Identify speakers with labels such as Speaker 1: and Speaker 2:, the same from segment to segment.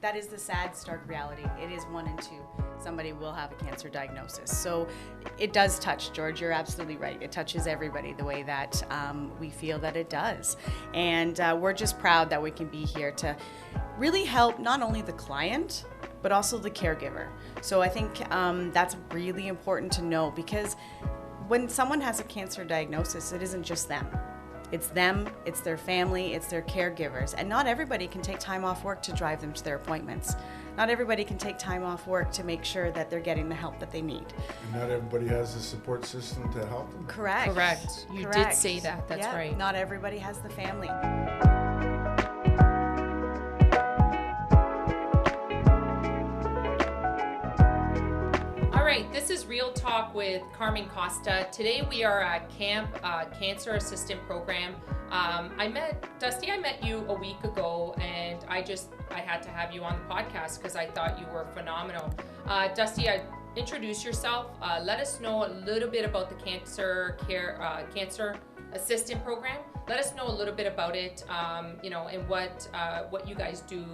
Speaker 1: That is the sad, stark reality. It is 1 in 2. Somebody will have a cancer diagnosis. So it does touch, George, you're absolutely right. It touches everybody the way that we feel that it does. And we're just proud that we can be here to really help not only the client, but also the caregiver. So I think that's really important to know, because when someone has a cancer diagnosis, it isn't just them. It's them, it's their family, it's their caregivers. And not everybody can take time off work to drive them to their appointments. Not everybody can take time off work to make sure that they're getting the help that they need.
Speaker 2: And not everybody has a support system to help them.
Speaker 1: Correct.
Speaker 3: Correct. You did say that. That's right.
Speaker 1: Not everybody has the family.
Speaker 3: This is Real Talk with Carmen Costa. Today we are at Camp Cancer Assistant Program. I met you a week ago, and I had to have you on the podcast because I thought you were phenomenal. Dusty, introduce yourself. Let us know a little bit about the Cancer Assistant Program. Let us know a little bit about it, and what you guys do,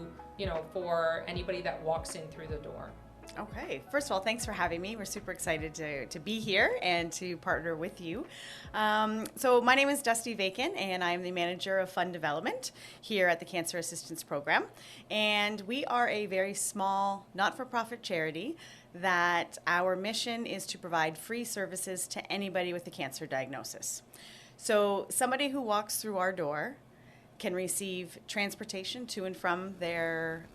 Speaker 3: for anybody that walks in through the door.
Speaker 1: Okay. First of all, thanks for having me. We're super excited to be here and to partner with you. So my name is Dusty Vacon, and I'm the Manager of Fund Development here at the Cancer Assistance Program. And we are a very small, not-for-profit charity that our mission is to provide free services to anybody with a cancer diagnosis. So somebody who walks through our door can receive transportation to and from their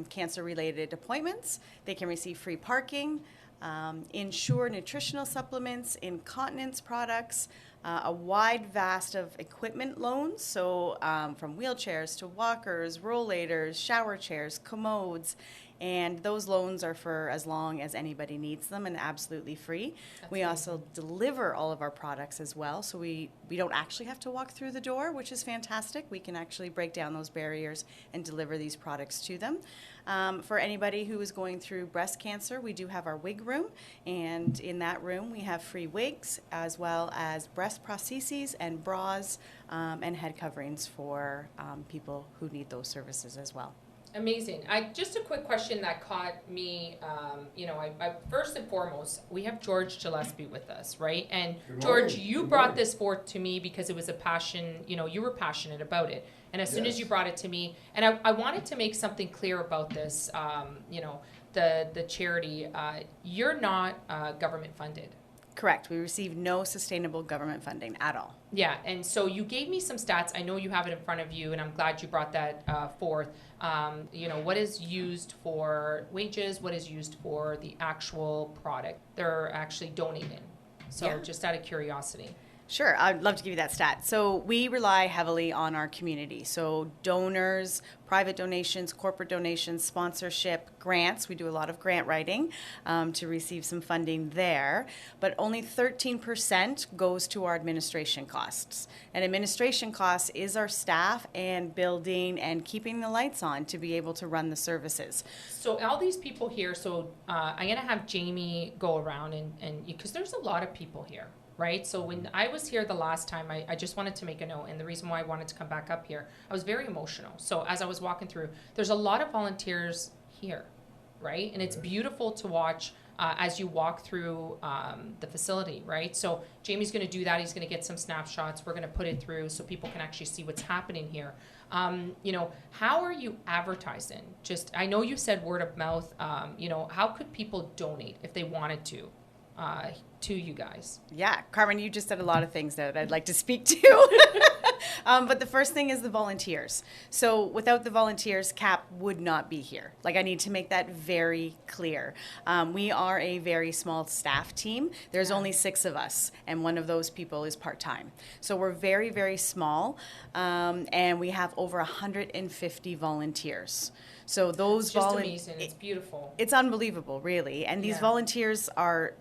Speaker 1: cancer-related appointments. They can receive free parking, Ensure nutritional supplements, incontinence products, a wide vast of equipment loans, so from wheelchairs to walkers, rollators, shower chairs, commodes, and those loans are for as long as anybody needs them and absolutely free. We also deliver all of our products as well, so we don't actually have to walk through the door, which is fantastic. We can actually break down those barriers and deliver these products to them. For anybody who is going through breast cancer, we do have our wig room, and in that room we have free wigs as well as breast prostheses and bras and head coverings for people who need those services as well.
Speaker 3: Amazing. Just a quick question that caught me. I first and foremost, we have George Gillespie with us, right? And George, you brought this forth to me because it was a passion. You were passionate about it, and as soon as you brought it to me, and I wanted to make something clear about this. The charity. You're not government funded.
Speaker 1: Correct. We receive no sustainable government funding at all.
Speaker 3: Yeah, and so you gave me some stats. I know you have it in front of you, and I'm glad you brought that forth. What is used for wages, what is used for the actual product they're actually donating. So just out of curiosity.
Speaker 1: Sure, I'd love to give you that stat. So we rely heavily on our community. So donors, private donations, corporate donations, sponsorship, grants. We do a lot of grant writing to receive some funding there. But only 13% goes to our administration costs. And administration costs is our staff and building and keeping the lights on to be able to run the services.
Speaker 3: So all these people here, I'm going to have Jamie go around and because there's a lot of people here. Right? So when I was here the last time, I just wanted to make a note, and the reason why I wanted to come back up here, I was very emotional. So as I was walking through, there's a lot of volunteers here, right? And it's beautiful to watch as you walk through the facility, right? So Jamie's going to do that. He's going to get some snapshots. We're going to put it through so people can actually see what's happening here. How are you advertising? I know you said word of mouth. How could people donate if they wanted to you guys?
Speaker 1: Yeah, Carmen, you just said a lot of things that I'd like to speak to. But the first thing is the volunteers. So without the volunteers, CAP would not be here. I need to make that very clear. We are a very small staff team. There's only 6 of us, and one of those people is part-time. So we're very, very small, and we have over 150 volunteers. So those
Speaker 3: amazing. It's beautiful.
Speaker 1: It's unbelievable, really. And these volunteers are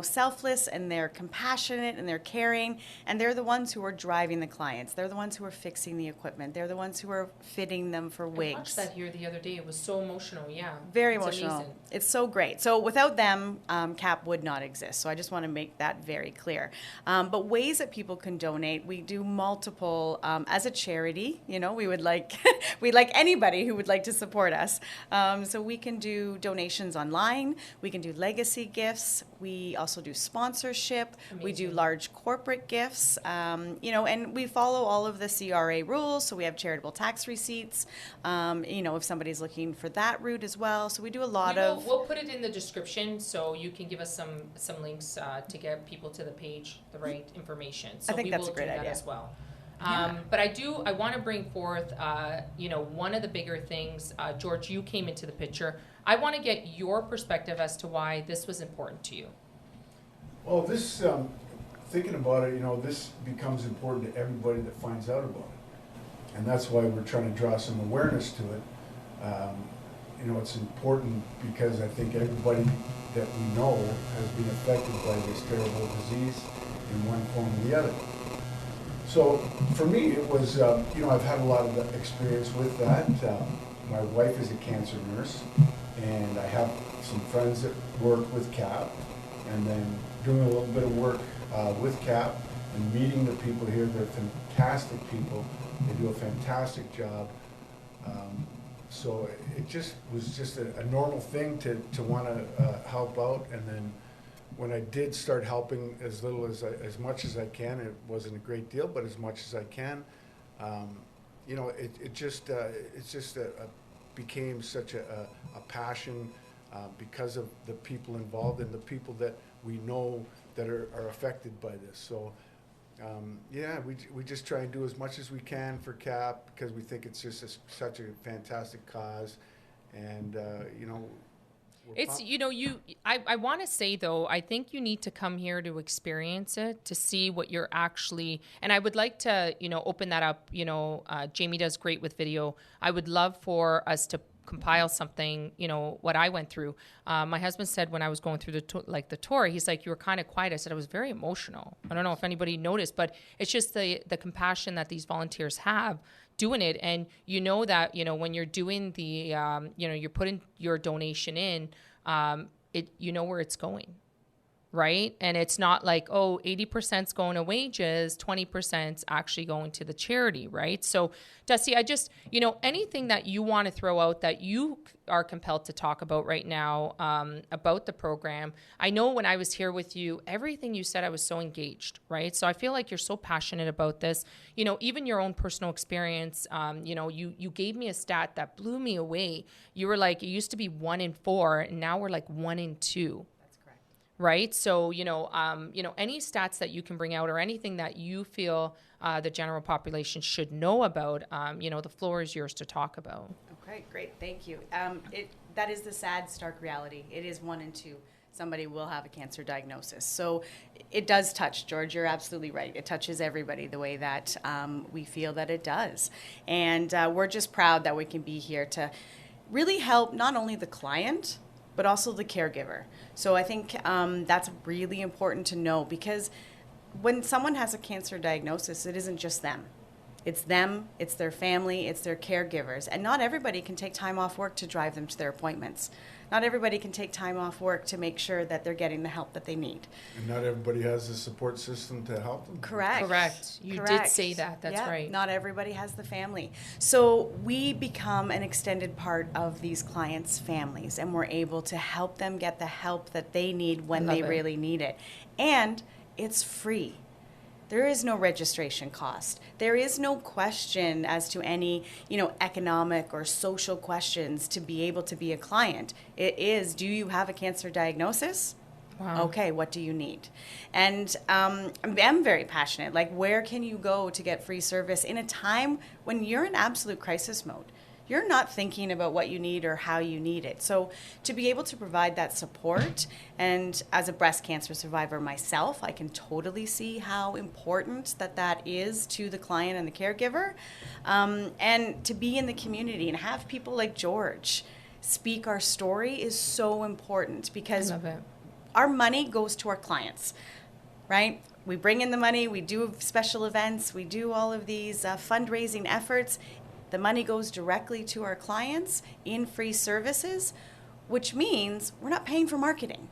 Speaker 1: selfless, and they're compassionate, and they're caring, and they're the ones who are driving the clients. They're the ones who are fixing the equipment. They're the ones who are fitting them for wigs.
Speaker 3: I watched that here the other day. It was so emotional. Yeah,
Speaker 1: Very
Speaker 3: it's
Speaker 1: emotional.
Speaker 3: amazing.
Speaker 1: It's so great. So without them, CAP would not exist. So I just want to make that very clear. But ways that people can donate, we do multiple, as a charity, we would like, we'd like anybody who would like to support us. So we can do donations online. We can do legacy gifts. We also do sponsorship. We do
Speaker 3: Amazing.
Speaker 1: large corporate gifts, and we follow all of the CRA rules. So we have charitable tax receipts, if somebody's looking for that route as well. So we do a lot of...
Speaker 3: We'll put it in the description so you can give us some links to get people to the page, the right information. So
Speaker 1: I think that's a great
Speaker 3: do that
Speaker 1: idea.
Speaker 3: as well.
Speaker 1: Yeah.
Speaker 3: But I want to bring forth, one of the bigger things, George, you came into the picture. I want to get your perspective as to why this was important to you.
Speaker 2: Well, this, thinking about it, this becomes important to everybody that finds out about it. And that's why we're trying to draw some awareness to it. It's important because I think everybody that we know has been affected by this terrible disease in one form or the other. So for me, it was, I've had a lot of experience with that. My wife is a cancer nurse, and I have some friends that work with CAP, and then doing a little bit of work with CAP and meeting the people here. They're fantastic people. They do a fantastic job. So it was just a normal thing to want to help out. And then when I did start helping as much as I can, it wasn't a great deal, but as much as I can, it just became such a passion because of the people involved and the people that we know that are affected by this. So we just try and do as much as we can for CAP because we think it's just such a fantastic cause, and
Speaker 3: It's, I want to say though, I think you need to come here to experience it, to see what you're actually, and I would like to, open that up. Jamie does great with video. I would love for us to compile something, what I went through. My husband said when I was going through the tour, he's like, you were kind of quiet. I said, I was very emotional. I don't know if anybody noticed, but it's just the compassion that these volunteers have doing it. And that, when you're doing the, you're putting your donation in, where it's going. Right. And it's not like, 80%'s going to wages, 20%'s actually going to the charity. Right. So, Dusty, I just, anything that you want to throw out that you are compelled to talk about right now about the program. I know when I was here with you, everything you said, I was so engaged. Right. So I feel like you're so passionate about this. Even your own personal experience, you gave me a stat that blew me away. You were like, it used to be 1 in 4, and now we're like 1 in 2. Right. So, any stats that you can bring out or anything that you feel the general population should know about, the floor is yours to talk about.
Speaker 1: Okay, great. Thank you. That is the sad, stark reality. It is 1 in 2. Somebody will have a cancer diagnosis. So it does touch, George. You're absolutely right. It touches everybody the way that we feel that it does. And we're just proud that we can be here to really help not only the client, but also the caregiver. So I think that's really important to know, because when someone has a cancer diagnosis, it isn't just them. It's them, it's their family, it's their caregivers. And not everybody can take time off work to drive them to their appointments. Not everybody can take time off work to make sure that they're getting the help that they need.
Speaker 2: And not everybody has the support system to help them.
Speaker 1: Correct.
Speaker 3: You did say that. That's right.
Speaker 1: Not everybody has the family. So we become an extended part of these clients' families, and we're able to help them get the help that they need when they really need it. And it's free. There is no registration cost. There is no question as to any, economic or social questions to be able to be a client. It is, do you have a cancer diagnosis? Wow. Okay, what do you need? And I'm very passionate. Like, where can you go to get free service in a time when you're in absolute crisis mode? You're not thinking about what you need or how you need it. So to be able to provide that support, and as a breast cancer survivor myself, I can totally see how important that is to the client and the caregiver. And to be in the community and have people like George speak our story is so important, because our money goes to our clients, right? We bring in the money, we do special events, we do all of these fundraising efforts. The money goes directly to our clients in free services, which means we're not paying for marketing.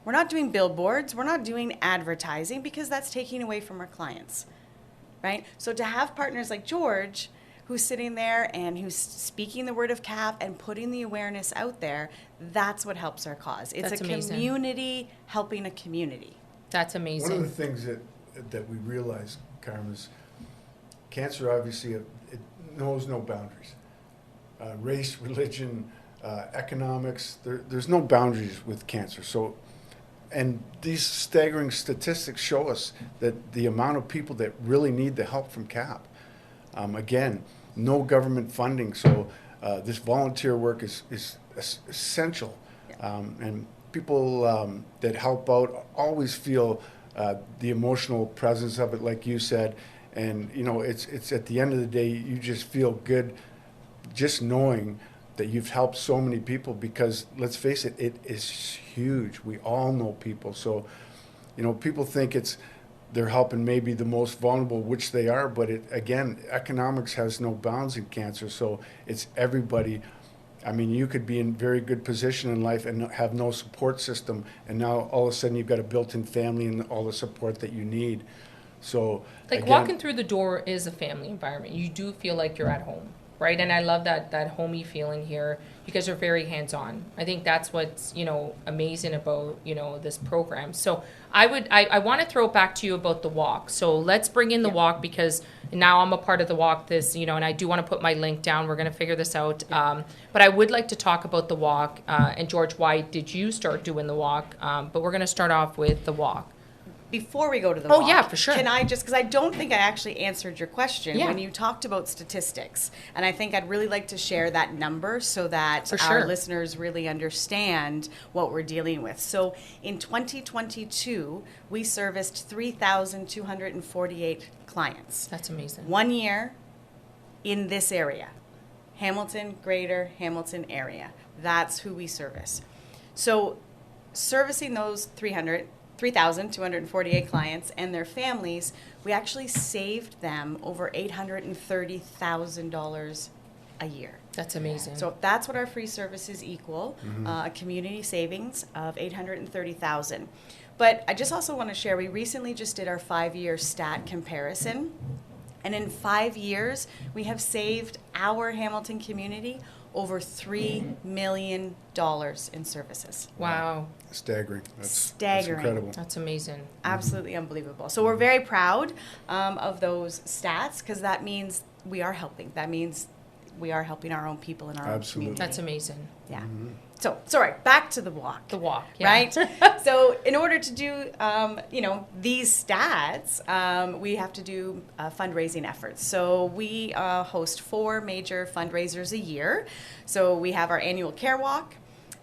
Speaker 1: We're not doing billboards, we're not doing advertising, because that's taking away from our clients, right? So to have partners like George, who's sitting there and who's speaking the word of CAP and putting the awareness out there, that's what helps our cause. It's
Speaker 3: That's
Speaker 1: a
Speaker 3: amazing.
Speaker 1: community helping a community.
Speaker 3: That's amazing.
Speaker 2: One of the things that we realize, Carmen, is cancer obviously it knows no boundaries. Race, religion, economics, there's no boundaries with cancer. So, and these staggering statistics show us that the amount of people that really need the help from CAP. Again, no government funding, so this volunteer work is essential. And people that help out always feel the emotional presence of it, like you said. And, you know, it's at the end of the day, you just feel good just knowing that you've helped so many people, because let's face it, it is huge. We all know people. So, you know, people think they're helping maybe the most vulnerable, which they are, but again, economics has no bounds in cancer. So it's everybody. I mean, you could be in very good position in life and have no support system, and now all of a sudden you've got a built-in family and all the support that you need. So
Speaker 3: like
Speaker 2: again,
Speaker 3: walking through the door is a family environment. You do feel like you're at home, right? And I love that homey feeling here. You guys are very hands-on. I think that's what's, you know, amazing about, you know, this program. So I want to throw it back to you about the walk. So let's bring in the walk, because now I'm a part of the walk this, you know, and I do want to put my link down. We're going to figure this out. But I would like to talk about the walk. And George, why did you start doing the walk? But we're going to start off with the walk.
Speaker 1: Before we go to the
Speaker 3: Oh,
Speaker 1: walk,
Speaker 3: yeah, for sure.
Speaker 1: can I just, because I don't think I actually answered your question
Speaker 3: Yeah.
Speaker 1: when you talked about statistics, and I think I'd really like to share that number so that
Speaker 3: For
Speaker 1: our
Speaker 3: sure.
Speaker 1: listeners really understand what we're dealing with. So in 2022, we serviced 3,248 clients.
Speaker 3: That's amazing.
Speaker 1: 1 year in this area, Hamilton, Greater Hamilton area. That's who we service. So servicing those 3,248 clients and their families, we actually saved them over $830,000 a year.
Speaker 3: That's amazing.
Speaker 1: So that's what our free services equal, a community savings of $830,000. But I just also want to share, we recently just did our 5-year stat comparison. And in 5 years, we have saved our Hamilton community over $3 million in services.
Speaker 3: Wow.
Speaker 2: staggering. That's
Speaker 1: Staggering.
Speaker 2: incredible.
Speaker 3: That's amazing.
Speaker 1: Absolutely unbelievable. So we're very proud of those stats, because that means we are helping. That means we are helping our own people in our
Speaker 2: Absolutely.
Speaker 1: own community.
Speaker 3: That's amazing.
Speaker 1: Yeah. So, sorry, back to the walk.
Speaker 3: The walk, yeah.
Speaker 1: Right? So, in order to do, these stats, we have to do fundraising efforts. So, we host 4 major fundraisers a year. So, we have our annual Care Walk,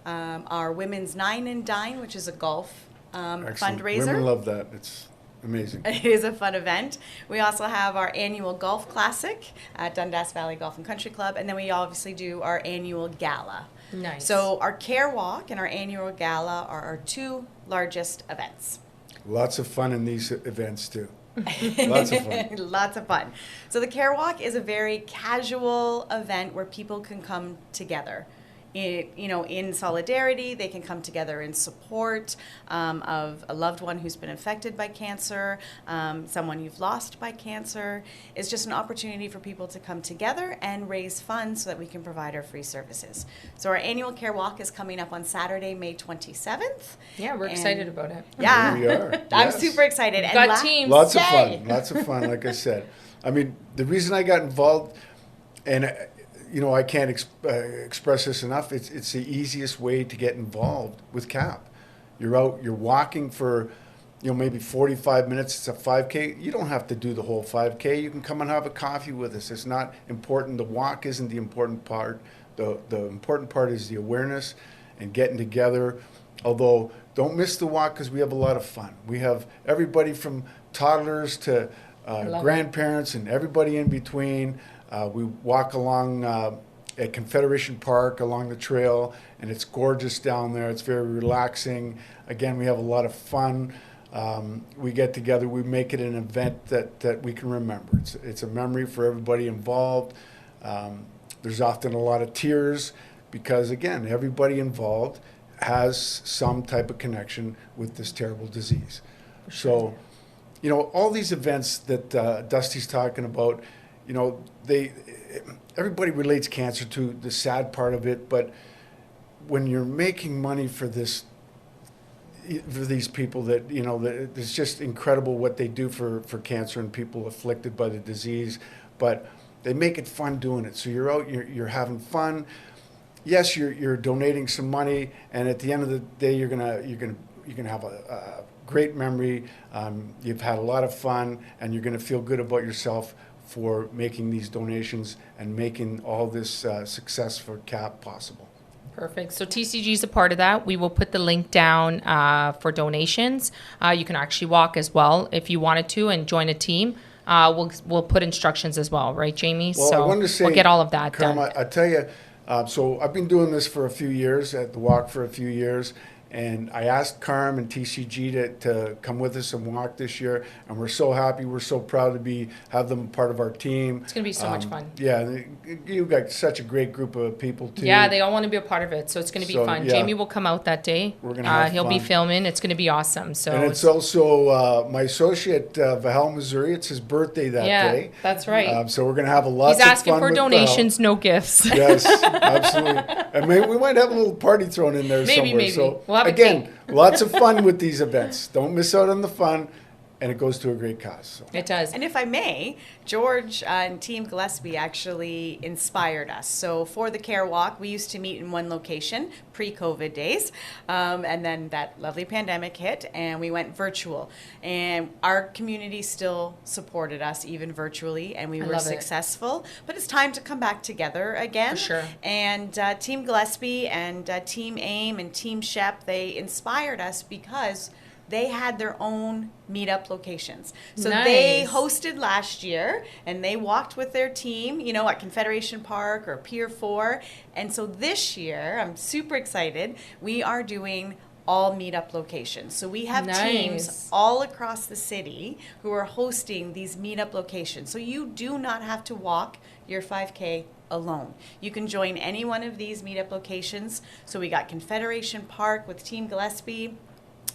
Speaker 1: our Women's Nine and Dine, which is a golf
Speaker 2: Excellent.
Speaker 1: fundraiser.
Speaker 2: Women love that. It's amazing.
Speaker 1: It is a fun event. We also have our annual Golf Classic at Dundas Valley Golf and Country Club, and then we obviously do our annual gala.
Speaker 3: Nice.
Speaker 1: So our Care Walk and our annual gala are our 2 largest events.
Speaker 2: Lots of fun in these events too. Lots of fun.
Speaker 1: Lots of fun. So the Care Walk is a very casual event where people can come together. In solidarity, they can come together in support of a loved one who's been affected by cancer, someone you've lost by cancer. It's just an opportunity for people to come together and raise funds so that we can provide our free services. So our annual Care Walk is coming up on Saturday, May 27th.
Speaker 3: Yeah, we're excited about it.
Speaker 1: Yeah,
Speaker 2: We are.
Speaker 1: I'm
Speaker 2: Yes.
Speaker 1: super excited.
Speaker 3: Got teams.
Speaker 2: Lots of
Speaker 1: Yay!
Speaker 2: fun. Lots of fun. Like I said, I mean, the reason I got involved, and I can't express this enough. It's the easiest way to get involved with CAP. You're out. You're walking for, maybe 45 minutes. It's a 5K. You don't have to do the whole 5K. You can come and have a coffee with us. It's not important. The walk isn't the important part. The important part is the awareness and getting together. Although, don't miss the walk, because we have a lot of fun. We have everybody from toddlers to
Speaker 3: love
Speaker 2: grandparents and everybody in between. We walk along at Confederation Park along the trail, and it's gorgeous down there. It's very relaxing. Again, we have a lot of fun. We get together, we make it an event that we can remember. It's a memory for everybody involved. There's often a lot of tears because, again, everybody involved has some type of connection with this terrible disease. So, you know, all these events that Dusty's talking about, you know, everybody relates cancer to the sad part of it, but when you're making money for these people that, you know, it's just incredible what they do for cancer and people afflicted by the disease, but they make it fun doing it. So you're out, you're having fun. Yes, you're donating some money, and at the end of the day, you're gonna have a great memory. You've had a lot of fun, and you're gonna feel good about yourself for making these donations and making all this success for CAP possible.
Speaker 3: Perfect. So TCG is a part of that. We will put the link down for donations. You can actually walk as well if you wanted to and join a team. We'll put instructions as well, right, Jamie?
Speaker 2: Well,
Speaker 3: so
Speaker 2: I wanted to say,
Speaker 3: we'll get all of that
Speaker 2: Carm,
Speaker 3: done.
Speaker 2: I tell you, so I've been doing this for a few years, at the walk for a few years, and I asked Carm and TCG to come with us and walk this year, and we're so happy, we're so proud to have them part of our team.
Speaker 3: It's going to be so much fun.
Speaker 2: Yeah, you've got such a great group of people too.
Speaker 3: Yeah, they all want to be a part of it, so it's going to be fun.
Speaker 2: Yeah.
Speaker 3: Jamie will come out that day.
Speaker 2: We're gonna have
Speaker 3: he'll be
Speaker 2: fun.
Speaker 3: filming. It's going to be awesome. So
Speaker 2: And it's also my associate, Vahel, Missouri. It's his birthday that day.
Speaker 3: That's right.
Speaker 2: So we're going to have a lot of
Speaker 3: He's
Speaker 2: fun
Speaker 3: asking for
Speaker 2: with
Speaker 3: donations, no gifts.
Speaker 2: Yes, absolutely. And we might have a little party thrown in there somewhere.
Speaker 3: Maybe.
Speaker 2: So
Speaker 3: We'll have a
Speaker 2: again,
Speaker 3: cake.
Speaker 2: lots of fun with these events. Don't miss out on the fun, and it goes to a great cause. So.
Speaker 3: It does.
Speaker 1: And if I may, George and Team Gillespie actually inspired us. So for the Care Walk, we used to meet in one location pre-COVID days, and then that lovely pandemic hit, and we went virtual. And our community still supported us even virtually, and we were successful. But it's time to come back together again.
Speaker 3: For sure.
Speaker 1: And Team Gillespie and Team AIM and Team Shep, they inspired us because they had their own meetup locations. So they hosted last year, and they walked with their team, you know, at Confederation Park or Pier 4. And so this year, I'm super excited, we are doing all meetup locations. So we have teams all across the city who are hosting these meetup locations. So you do not have to walk your 5K alone. You can join any one of these meetup locations. So we got Confederation Park with Team Gillespie.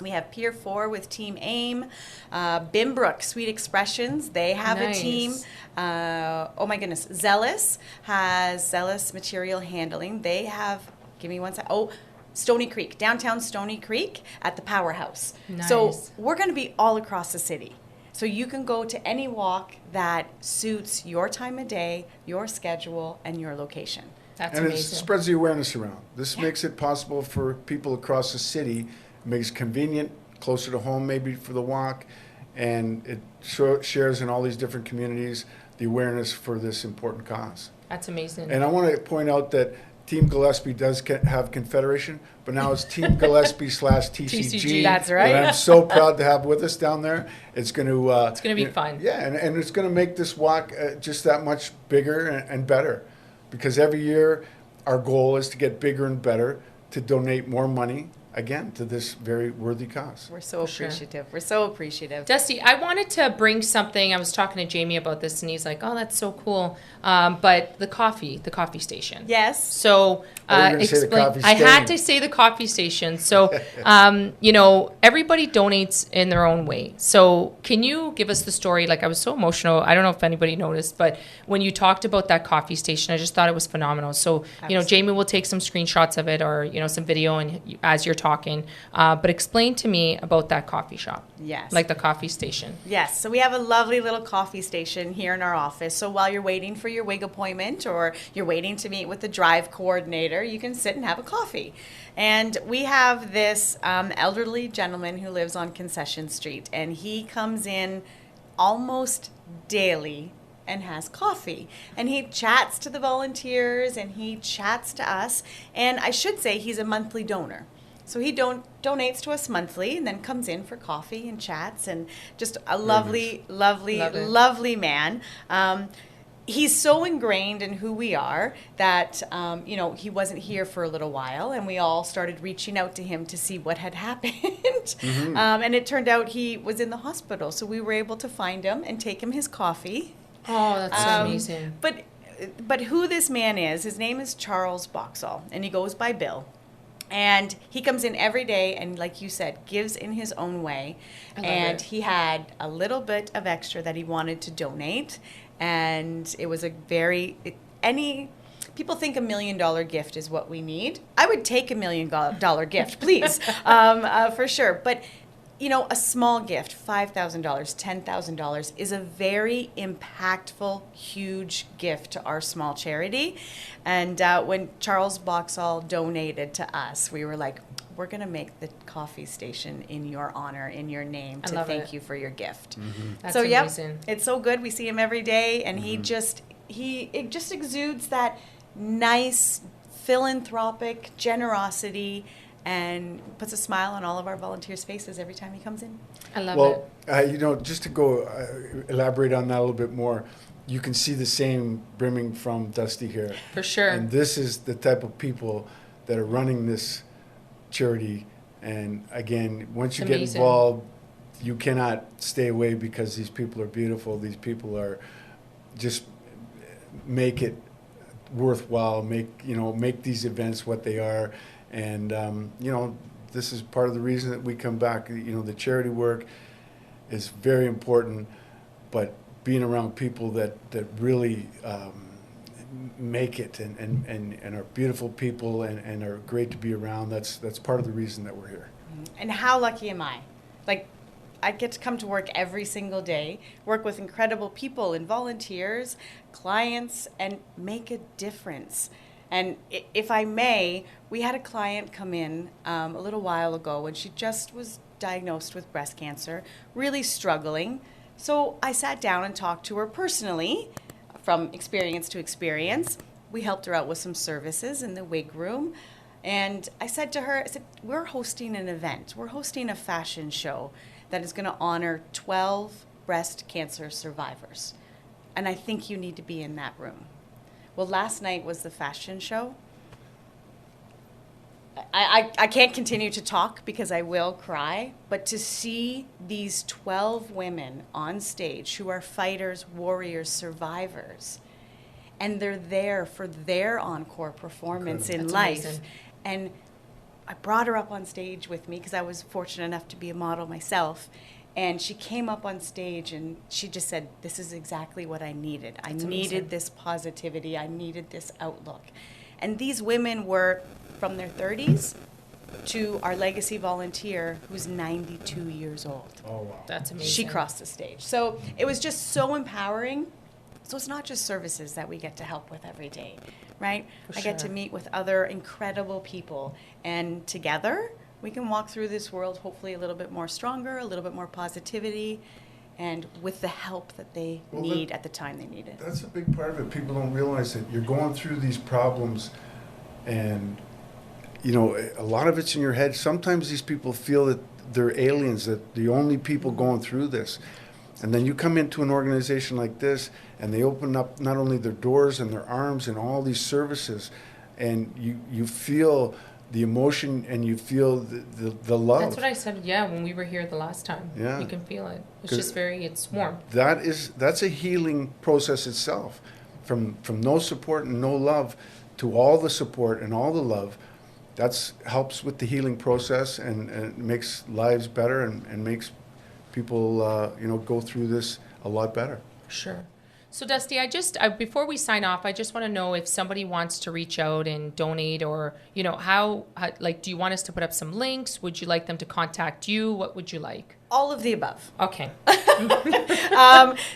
Speaker 1: We have Pier 4 with Team AIM. Bimbrook, Sweet Expressions, they have a team. Oh my goodness, Zealous has Zealous Material Handling. They have, give me one second. Oh, Stony Creek, downtown Stony Creek at the Powerhouse. So we're going to be all across the city. So you can go to any walk that suits your time of day, your schedule, and your location.
Speaker 3: That's
Speaker 2: amazing.
Speaker 3: amazing.
Speaker 2: It spreads the awareness around. This makes it possible for people across the city. It makes it convenient, closer to home maybe for the walk, and it shares in all these different communities the awareness for this important cause.
Speaker 3: That's amazing.
Speaker 2: And I want to point out that Team Gillespie does have Confederation, but now it's Team Gillespie / TCG.
Speaker 3: That's right.
Speaker 2: That I'm so proud to have with us down there. It's going to
Speaker 3: be fun.
Speaker 2: Yeah, and it's going to make this walk just that much bigger and better, because every year our goal is to get bigger and better, to donate more money, again, to this very worthy cause.
Speaker 1: We're so appreciative. We're so appreciative.
Speaker 3: Dusty, I wanted to bring something. I was talking to Jamie about this, and he's like, "Oh, that's so cool." But the coffee station.
Speaker 1: Yes.
Speaker 3: So explain. I had to say the coffee station. So, you know, everybody donates in their own way. So, can you give us the story? Like, I was so emotional. I don't know if anybody noticed, but when you talked about that coffee station, I just thought it was phenomenal. So, you know, Jamie will take some screenshots of it, or you know, some video, and as you're talking. But explain to me about that coffee shop.
Speaker 1: Yes.
Speaker 3: Like the coffee station.
Speaker 1: Yes. So we have a lovely little coffee station here in our office. So while you're waiting for your WIG appointment, or you're waiting to meet with the drive coordinator, you can sit and have a coffee. And we have this elderly gentleman who lives on Concession Street, and he comes in almost daily and has coffee, and he chats to the volunteers, and he chats to us. And I should say he's a monthly donor. So he donates to us monthly, and then comes in for coffee and chats, and just a lovely man. he's so ingrained in who we are that, you know, he wasn't here for a little while, and we all started reaching out to him to see what had happened. And it turned out he was in the hospital, so we were able to find him and take him his coffee.
Speaker 3: Oh, that's amazing.
Speaker 1: But who this man is, his name is Charles Boxall, and he goes by Bill. And he comes in every day and, like you said, gives in his own way. And he had a little bit of extra that he wanted to donate. And it was a people think $1 million gift is what we need. I would take $1 million gift, please, for sure. But, you know, a small gift, $5,000, $10,000, is a very impactful, huge gift to our small charity. And when Charles Boxall donated to us, we were like, we're going to make the coffee station in your honor, in your name, to thank you for your gift.
Speaker 3: That's
Speaker 1: so,
Speaker 3: amazing.
Speaker 1: It's so good. We see him every day, and it just exudes that nice philanthropic generosity and puts a smile on all of our volunteers' faces every time he comes in.
Speaker 3: I love it.
Speaker 2: Well, you know, just to go elaborate on that a little bit more, you can see the same brimming from Dusty here.
Speaker 3: For sure.
Speaker 2: And this is the type of people that are running this charity. And again, once you get involved, you cannot stay away because these people are beautiful. These people are just make it worthwhile, make these events what they are. And, you know, this is part of the reason that we come back. You know, the charity work is very important, but being around people that really make it and are beautiful people and are great to be around, that's part of the reason that we're here.
Speaker 1: And how lucky am I? Like, I get to come to work every single day, work with incredible people and volunteers, clients, and make a difference. And if I may, we had a client come in a little while ago, and she just was diagnosed with breast cancer, really struggling. So I sat down and talked to her personally, from experience to experience. We helped her out with some services in the wig room. And I said to her, we're hosting an event. We're hosting a fashion show that is going to honor 12 breast cancer survivors. And I think you need to be in that room. Well, last night was the fashion show. I can't continue to talk because I will cry, but to see these 12 women on stage who are fighters, warriors, survivors, and they're there for their encore performance in life. Amazing. And I brought her up on stage with me because I was fortunate enough to be a model myself. And she came up on stage and she just said, this is exactly what I needed. I needed this positivity. I needed this outlook. And these women were from their 30s to our legacy volunteer who's 92 years old.
Speaker 2: Oh, wow.
Speaker 3: That's amazing.
Speaker 1: She crossed the stage. So it was just so empowering. So it's not just services that we get to help with every day, right? I get to meet with other incredible people, and together we can walk through this world hopefully a little bit more stronger, a little bit more positivity, and with the help that they need at the time they need it.
Speaker 2: That's a big part of it. People don't realize that you're going through these problems, and you know, a lot of it's in your head. Sometimes these people feel that they're aliens, that the only people going through this. And then you come into an organization like this, and they open up not only their doors and their arms and all these services, and you feel the emotion and you feel the love.
Speaker 3: That's what I said, when we were here the last time.
Speaker 2: Yeah.
Speaker 3: You can feel it. It's just it's warm.
Speaker 2: That's a healing process itself. From no support and no love to all the support and all the love, that's helps with the healing process and makes lives better and makes people go through this a lot better.
Speaker 3: Sure. So Dusty, before we sign off, I just want to know if somebody wants to reach out and donate, or how do you want us to put up some links? Would you like them to contact you? What would you like?
Speaker 1: All of the above.
Speaker 3: Okay.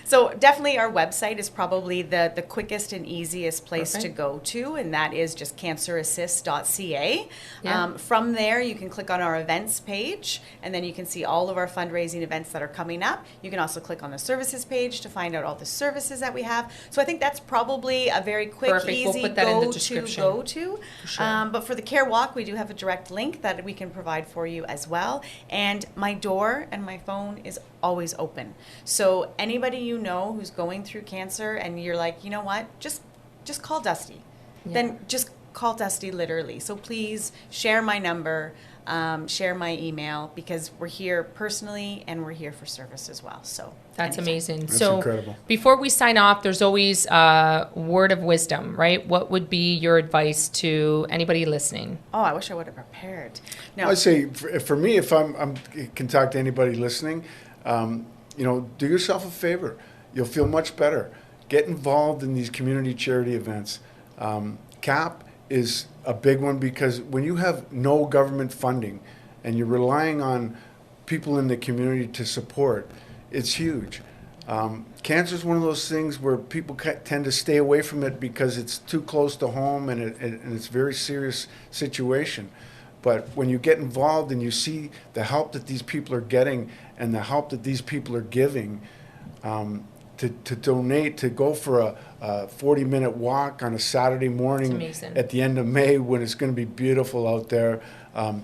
Speaker 1: So definitely our website is probably the quickest and easiest place to go to, and that is just cancerassist.ca.
Speaker 3: Yeah.
Speaker 1: From there, you can click on our events page, and then you can see all of our fundraising events that are coming up. You can also click on the services page to find out all the services that we have. So I think that's probably a very quick, easy go-to.
Speaker 3: Sure.
Speaker 1: But for the Care Walk, we do have a direct link that we can provide for you as well. And my door and and my phone is always open. So anybody you know who's going through cancer and you're like, you know what, just call Dusty.
Speaker 3: Yeah.
Speaker 1: Then just call Dusty literally. So please share my number, share my email, because we're here personally and we're here for service as well. So
Speaker 3: that's
Speaker 1: anytime.
Speaker 3: amazing.
Speaker 2: That's
Speaker 3: so
Speaker 2: incredible.
Speaker 3: Before we sign off, there's always a word of wisdom, right? What would be your advice to anybody listening?
Speaker 1: Oh, I wish I would have prepared. No.
Speaker 2: I'd say for me, if I can talk to anybody listening, do yourself a favor. You'll feel much better. Get involved in these community charity events. CAP is a big one, because when you have no government funding and you're relying on people in the community to support, it's huge. Cancer is one of those things where people tend to stay away from it because it's too close to home and it's a very serious situation. But when you get involved and you see the help that these people are getting and the help that these people are giving, to donate, to go for a 40-minute walk on a Saturday morning at the end of May when it's going to be beautiful out there,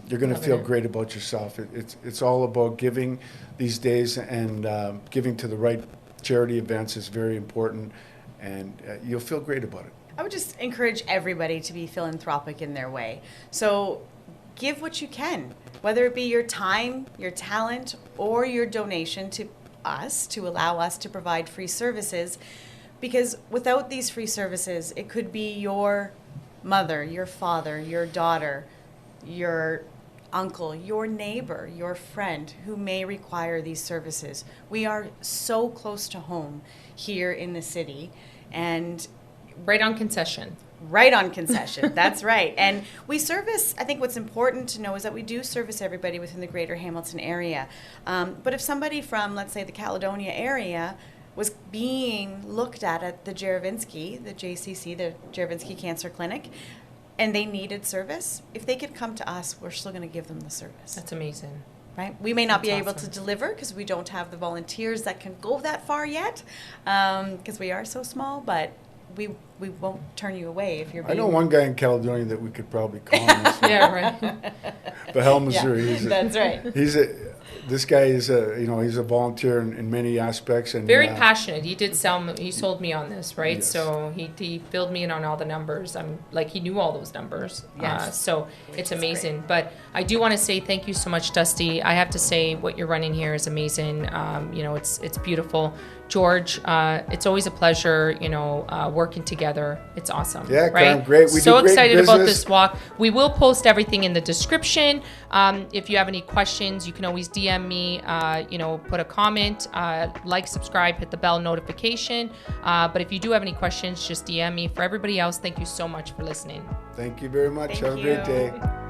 Speaker 2: you're going to feel great about yourself. It's all about giving these days, and giving to the right charity events is very important, and you'll feel great about it.
Speaker 1: I would just encourage everybody to be philanthropic in their way. So give what you can, whether it be your time, your talent, or your donation to us to allow us to provide free services, because without these free services, it could be your mother, your father, your daughter, your uncle, your neighbor, your friend who may require these services. We are so close to home here in the city, and
Speaker 3: right on concession.
Speaker 1: Right on concession. That's right. And we service, I think what's important to know is that we do service everybody within the greater Hamilton area. But if somebody from, let's say, the Caledonia area was being looked at the Jaravinsky, the JCC, the Jaravinsky Cancer Clinic, and they needed service, if they could come to us, we're still going to give them the service.
Speaker 3: That's amazing.
Speaker 1: Right? We may not
Speaker 3: That's
Speaker 1: be able
Speaker 3: awesome.
Speaker 1: to deliver because we don't have the volunteers that can go that far yet, because we are so small, but we won't turn you away if you're being...
Speaker 2: I know one guy in Caledonia that we could probably call.
Speaker 3: Yeah, right.
Speaker 2: Bahel, Missouri.
Speaker 1: Yeah, that's right.
Speaker 2: This guy is he's a volunteer in many aspects, and
Speaker 3: Very passionate. He sold me on this, right?
Speaker 2: Yes.
Speaker 3: So he filled me in on all the numbers. He knew all those numbers.
Speaker 1: Yes.
Speaker 3: So it's amazing.
Speaker 1: Great.
Speaker 3: But I do want to say thank you so much, Dusty. I have to say what you're running here is amazing. It's beautiful. George, it's always a pleasure, working together. It's awesome.
Speaker 2: Yeah,
Speaker 3: right?
Speaker 2: Karen, great. We
Speaker 3: so
Speaker 2: do great
Speaker 3: excited about
Speaker 2: business.
Speaker 3: this walk. We will post everything in the description. If you have any questions, you can always DM me, put a comment, like, subscribe, hit the bell notification. But if you do have any questions, just DM me. For everybody else, thank you so much for listening.
Speaker 2: Thank you very much.
Speaker 1: Thank
Speaker 2: Have a
Speaker 1: you.
Speaker 2: great day.